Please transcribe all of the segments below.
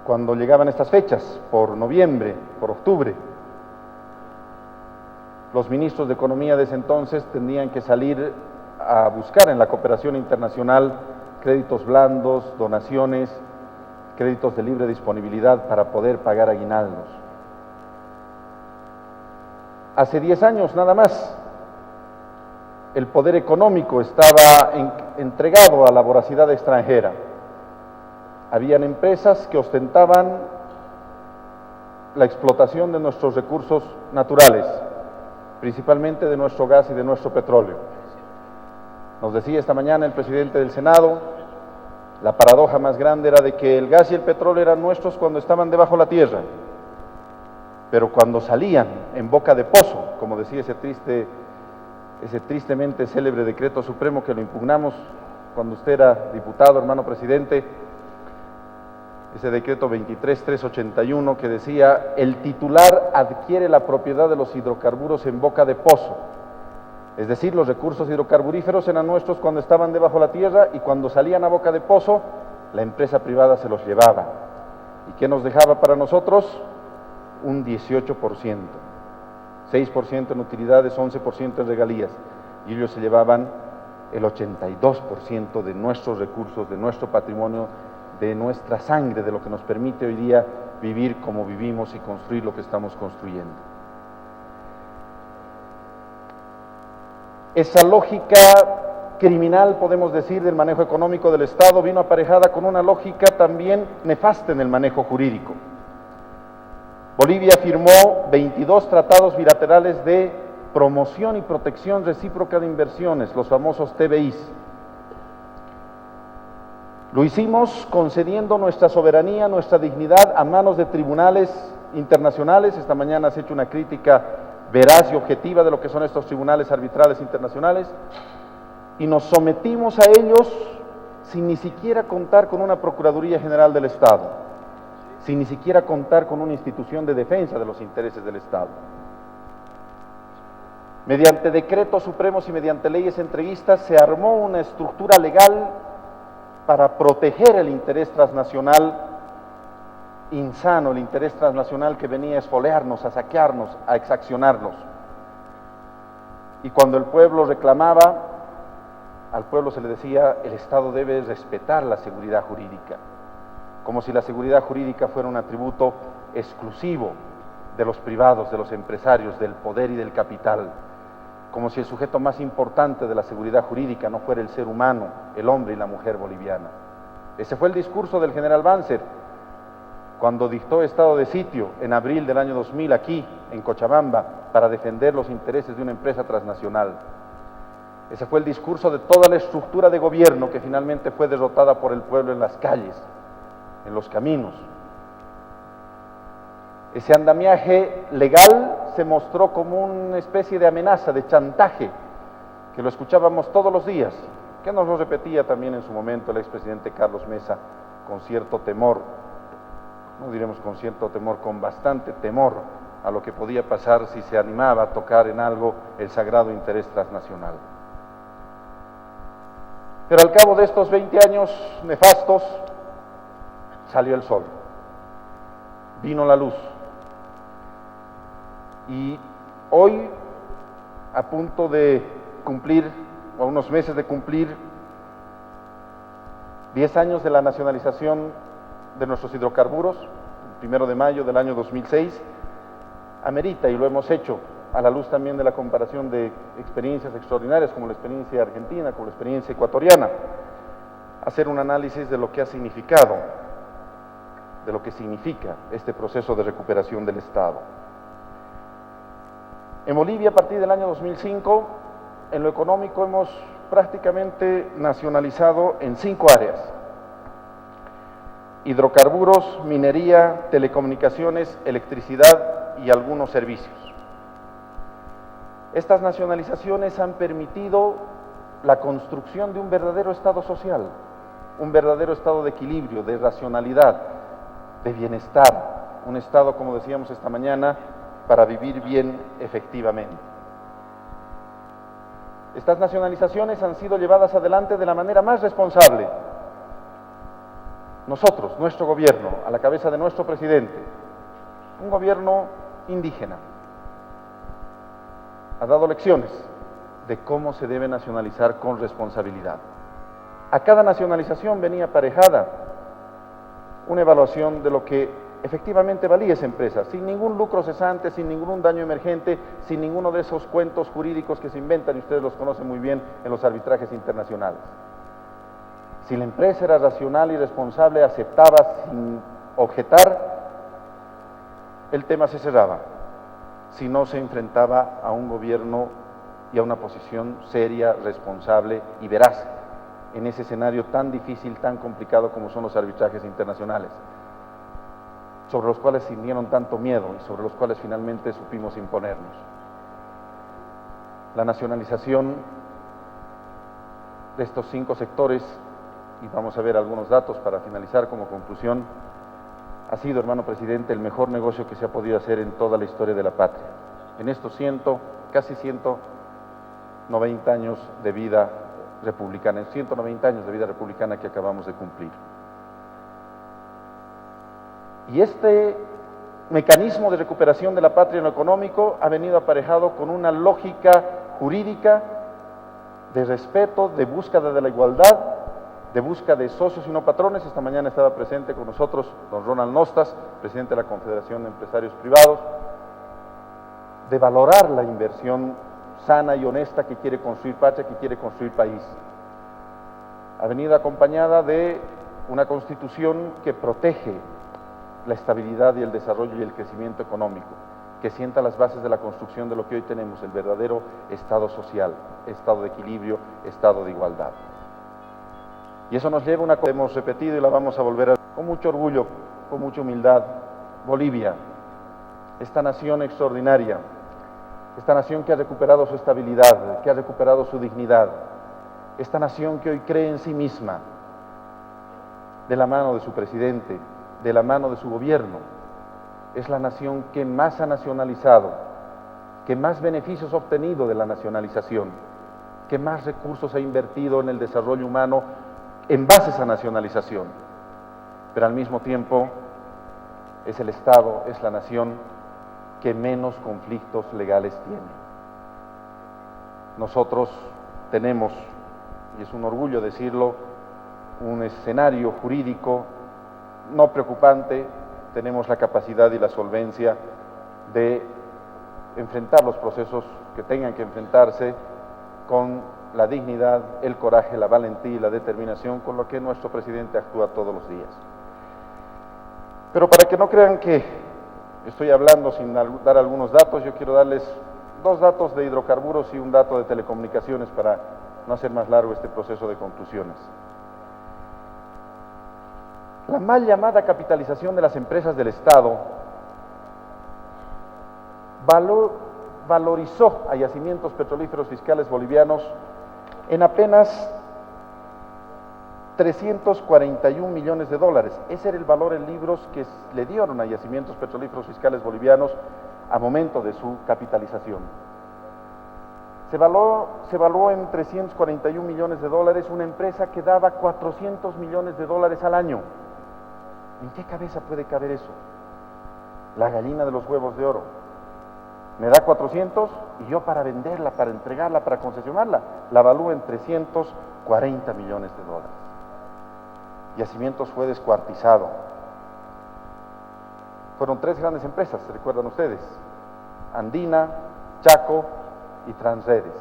cuando llegaban estas fechas, por noviembre, por octubre, los ministros de Economía de ese entonces tenían que salir a buscar en la cooperación internacional créditos blandos, donaciones, créditos de libre disponibilidad para poder pagar aguinaldos. Hace 10 años nada más, el poder económico estaba entregado a la voracidad extranjera. Habían empresas que ostentaban la explotación de nuestros recursos naturales, principalmente de nuestro gas y de nuestro petróleo. Nos decía esta mañana el presidente del Senado, la paradoja más grande era de que el gas y el petróleo eran nuestros cuando estaban debajo de la tierra, pero cuando salían en boca de pozo, como decía ese tristemente célebre decreto supremo que lo impugnamos cuando usted era diputado, hermano presidente, ese decreto 23381 que decía: el titular adquiere la propiedad de los hidrocarburos en boca de pozo. Es decir, los recursos hidrocarburíferos eran nuestros cuando estaban debajo de la tierra, y cuando salían a boca de pozo, la empresa privada se los llevaba. ¿Y qué nos dejaba para nosotros? Un 18%, 6% en utilidades, 11% en regalías, y ellos se llevaban el 82% de nuestros recursos, de nuestro patrimonio, de nuestra sangre, de lo que nos permite hoy día vivir como vivimos y construir lo que estamos construyendo. Esa lógica criminal, podemos decir, del manejo económico del Estado vino aparejada con una lógica también nefasta en el manejo jurídico. Bolivia firmó 22 tratados bilaterales de promoción y protección recíproca de inversiones, los famosos TBIs. Lo hicimos concediendo nuestra soberanía, nuestra dignidad a manos de tribunales internacionales. Esta mañana has hecho una crítica veraz y objetiva de lo que son estos tribunales arbitrales internacionales, y nos sometimos a ellos sin ni siquiera contar con una Procuraduría General del Estado, sin ni siquiera contar con una institución de defensa de los intereses del Estado. Mediante decretos supremos y mediante leyes entreguistas se armó una estructura legal para proteger el interés transnacional insano, el interés transnacional que venía a espolearnos, a saquearnos, a exaccionarnos. Y cuando el pueblo reclamaba, al pueblo se le decía: el Estado debe respetar la seguridad jurídica, como si la seguridad jurídica fuera un atributo exclusivo de los privados, de los empresarios, del poder y del capital, como si el sujeto más importante de la seguridad jurídica no fuera el ser humano, el hombre y la mujer boliviana. Ese fue el discurso del general Banzer cuando dictó estado de sitio en abril del año 2000 aquí en Cochabamba para defender los intereses de una empresa transnacional. Ese fue el discurso de toda la estructura de gobierno que finalmente fue derrotada por el pueblo en las calles, en los caminos. Ese andamiaje legal se mostró como una especie de amenaza, de chantaje, que lo escuchábamos todos los días, que nos lo repetía también en su momento el expresidente Carlos Mesa con cierto temor, no diremos con cierto temor, con bastante temor a lo que podía pasar si se animaba a tocar en algo el sagrado interés transnacional. Pero al cabo de estos 20 años nefastos, salió el sol, vino la luz. Y hoy, a punto de cumplir, o a unos meses de cumplir, 10 años de la nacionalización de nuestros hidrocarburos, el 1 de mayo del año 2006, amerita, y lo hemos hecho a la luz también de la comparación de experiencias extraordinarias como la experiencia argentina, como la experiencia ecuatoriana, hacer un análisis de lo que ha significado, de lo que significa este proceso de recuperación del Estado. En Bolivia, a partir del año 2005, en lo económico hemos prácticamente nacionalizado en 5 áreas: hidrocarburos, minería, telecomunicaciones, electricidad y algunos servicios. Estas nacionalizaciones han permitido la construcción de un verdadero Estado social, un verdadero Estado de equilibrio, de racionalidad, de bienestar, un Estado, como decíamos esta mañana, para vivir bien efectivamente. Estas nacionalizaciones han sido llevadas adelante de la manera más responsable, nosotros, nuestro gobierno, a la cabeza de nuestro presidente, un gobierno indígena, ha dado lecciones de cómo se debe nacionalizar con responsabilidad. A cada nacionalización venía aparejada una evaluación de lo que efectivamente valía esa empresa, sin ningún lucro cesante, sin ningún daño emergente, sin ninguno de esos cuentos jurídicos que se inventan y ustedes los conocen muy bien en los arbitrajes internacionales. Si la empresa era racional y responsable, aceptaba sin objetar, el tema se cerraba. Si no, se enfrentaba a un gobierno y a una posición seria, responsable y veraz en ese escenario tan difícil, tan complicado como son los arbitrajes internacionales, sobre los cuales sintieron tanto miedo y sobre los cuales finalmente supimos imponernos. La nacionalización de estos 5 sectores, y vamos a ver algunos datos para finalizar como conclusión, ha sido, hermano presidente, el mejor negocio que se ha podido hacer en toda la historia de la patria. En estos casi 190 años de vida republicana, en 190 años de vida republicana que acabamos de cumplir. Y este mecanismo de recuperación de la patria en lo económico ha venido aparejado con una lógica jurídica de respeto, de búsqueda de la igualdad, de búsqueda de socios y no patrones. Esta mañana estaba presente con nosotros don Ronald Nostas, presidente de la Confederación de Empresarios Privados, de valorar la inversión sana y honesta que quiere construir patria, que quiere construir país. Ha venido acompañada de una constitución que protege la estabilidad y el desarrollo y el crecimiento económico, que sienta las bases de la construcción de lo que hoy tenemos, el verdadero Estado social, Estado de equilibrio, Estado de igualdad. Y eso nos lleva a una cosa que hemos repetido y la vamos a volver a con mucho orgullo, con mucha humildad. Bolivia, esta nación extraordinaria, esta nación que ha recuperado su estabilidad, que ha recuperado su dignidad, esta nación que hoy cree en sí misma, de la mano de su presidente, de la mano de su gobierno, es la nación que más ha nacionalizado, que más beneficios ha obtenido de la nacionalización, que más recursos ha invertido en el desarrollo humano en base a esa nacionalización, pero al mismo tiempo es el Estado, es la nación que menos conflictos legales tiene. Nosotros tenemos, y es un orgullo decirlo, un escenario jurídico no preocupante, tenemos la capacidad y la solvencia de enfrentar los procesos que tengan que enfrentarse con la dignidad, el coraje, la valentía y la determinación con lo que nuestro presidente actúa todos los días. Pero para que no crean que estoy hablando sin dar algunos datos, yo quiero darles 2 datos de hidrocarburos y un dato de telecomunicaciones para no hacer más largo este proceso de conclusiones. La mal llamada capitalización de las empresas del Estado valorizó a yacimientos petrolíferos fiscales bolivianos en apenas 341 millones de dólares. Ese era el valor en libros que le dieron a yacimientos petrolíferos fiscales bolivianos a momento de su capitalización. Se evaluó en 341 millones de dólares una empresa que daba 400 millones de dólares al año. ¿En qué cabeza puede caber eso? La gallina de los huevos de oro. Me da 400 y yo para venderla, para entregarla, para concesionarla, la evalúo en 340 millones de dólares. Yacimientos fue descuartizado. Fueron 3 grandes empresas, ¿se recuerdan ustedes? Andina, Chaco y Transredes.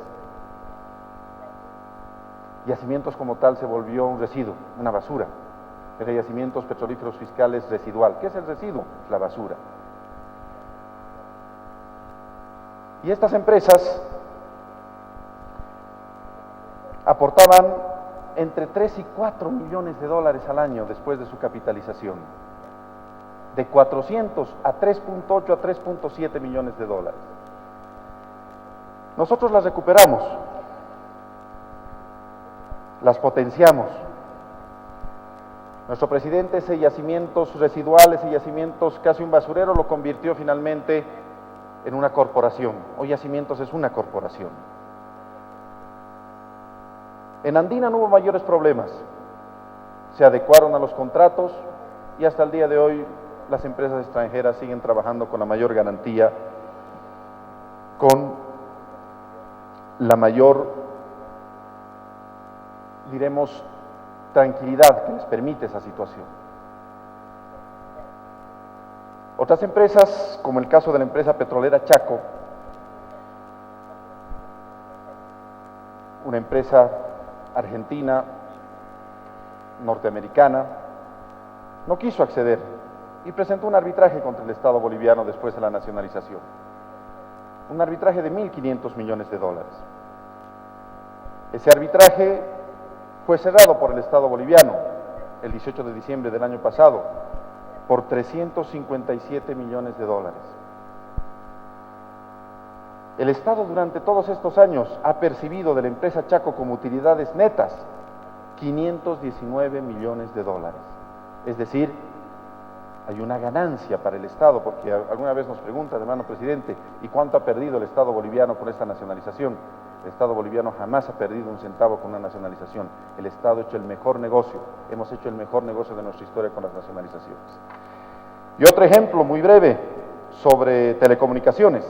Yacimientos como tal se volvió un residuo, una basura. Era yacimientos petrolíferos fiscales residual. ¿Qué es el residuo? La basura. Y estas empresas aportaban entre 3 y 4 millones de dólares al año después de su capitalización. De 400 a 3.8 a 3.7 millones de dólares. Nosotros las recuperamos, las potenciamos. Nuestro presidente ese yacimientos residuales y yacimientos casi un basurero lo convirtió finalmente en una corporación. Hoy Yacimientos es una corporación. En Andina no hubo mayores problemas. se adecuaron a los contratos y hasta el día de hoy las empresas extranjeras siguen trabajando con la mayor garantía, con la mayor, diremos, tranquilidad que les permite esa situación. Otras empresas, como el caso de la empresa petrolera Chaco, una empresa argentina, norteamericana, no quiso acceder y presentó un arbitraje contra el Estado boliviano después de la nacionalización. Un arbitraje de 1.500 millones de dólares. Ese arbitraje fue cerrado por el Estado boliviano el 18 de diciembre del año pasado por 357 millones de dólares. El Estado durante todos estos años ha percibido de la empresa Chaco como utilidades netas 519 millones de dólares. Es decir, hay una ganancia para el Estado, porque alguna vez nos pregunta, hermano presidente, ¿y cuánto ha perdido el Estado boliviano con esta nacionalización? El Estado boliviano jamás ha perdido un centavo con una nacionalización. El Estado ha hecho el mejor negocio, hemos hecho el mejor negocio de nuestra historia con las nacionalizaciones. Y otro ejemplo muy breve sobre telecomunicaciones.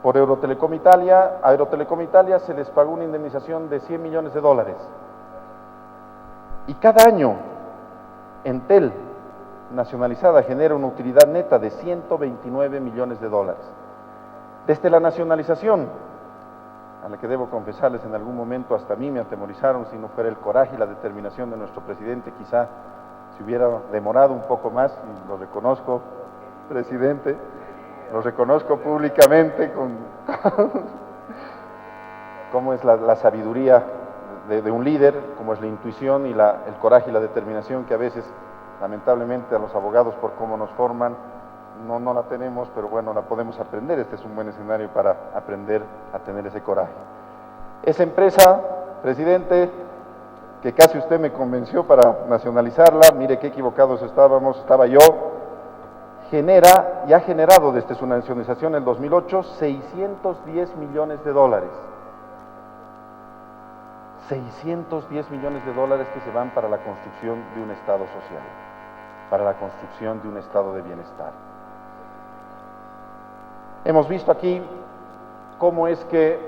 Por Eurotelecom Italia, a Eurotelecom Italia se les pagó una indemnización de 100 millones de dólares. Y cada año, Entel, nacionalizada, genera una utilidad neta de 129 millones de dólares. Desde la nacionalización, a la que debo confesarles en algún momento hasta a mí me atemorizaron, si no fuera el coraje y la determinación de nuestro presidente, quizá se hubiera demorado un poco más, y lo reconozco, presidente, lo reconozco públicamente con cómo es la sabiduría de un líder, como es la intuición y el coraje y la determinación que a veces, lamentablemente, a los abogados por cómo nos forman, no la tenemos, pero bueno, la podemos aprender. Este es un buen escenario para aprender a tener ese coraje. Esa empresa, presidente, que casi usted me convenció para nacionalizarla, mire qué equivocados estaba yo, genera y ha generado desde su nacionalización en el 2008 610 millones de dólares. 610 millones de dólares que se van para la construcción de un Estado social, para la construcción de un estado de bienestar. Hemos visto aquí cómo es que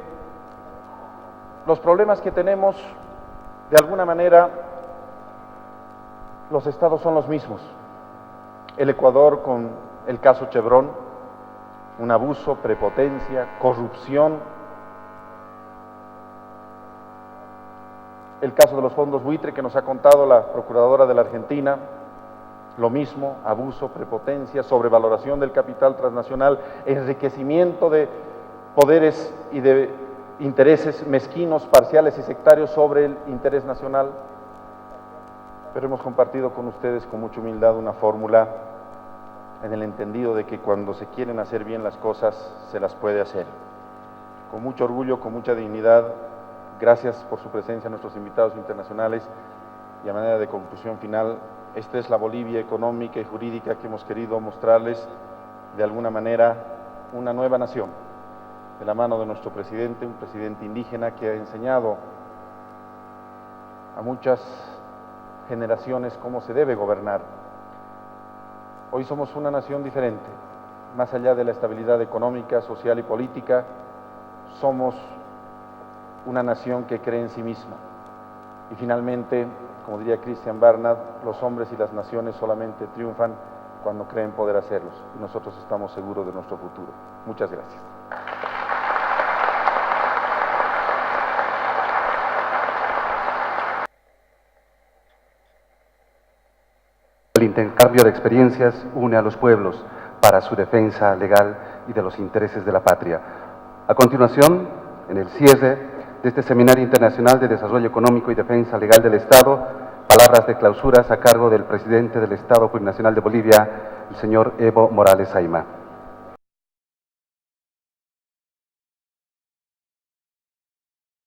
los problemas que tenemos, de alguna manera, los estados son los mismos. El Ecuador con el caso Chevron, un abuso, prepotencia, corrupción. El caso de los fondos buitre que nos ha contado la procuradora de la Argentina, lo mismo, abuso, prepotencia, sobrevaloración del capital transnacional, enriquecimiento de poderes y de intereses mezquinos, parciales y sectarios sobre el interés nacional. Pero hemos compartido con ustedes con mucha humildad una fórmula en el entendido de que cuando se quieren hacer bien las cosas, se las puede hacer. Con mucho orgullo, con mucha dignidad, gracias por su presencia a nuestros invitados internacionales y a manera de conclusión final, esta es la Bolivia económica y jurídica que hemos querido mostrarles de alguna manera una nueva nación, de la mano de nuestro presidente, un presidente indígena que ha enseñado a muchas generaciones cómo se debe gobernar. Hoy somos una nación diferente, más allá de la estabilidad económica, social y política, somos una nación que cree en sí misma. Y finalmente, como diría Christian Barnard, los hombres y las naciones solamente triunfan cuando creen poder hacerlos. Y nosotros estamos seguros de nuestro futuro. Muchas gracias. El intercambio de experiencias une a los pueblos para su defensa legal y de los intereses de la patria. A continuación, en el cierre de este Seminario Internacional de Desarrollo Económico y Defensa Legal del Estado, palabras de clausuras a cargo del presidente del Estado Plurinacional de Bolivia, el señor Evo Morales Ayma.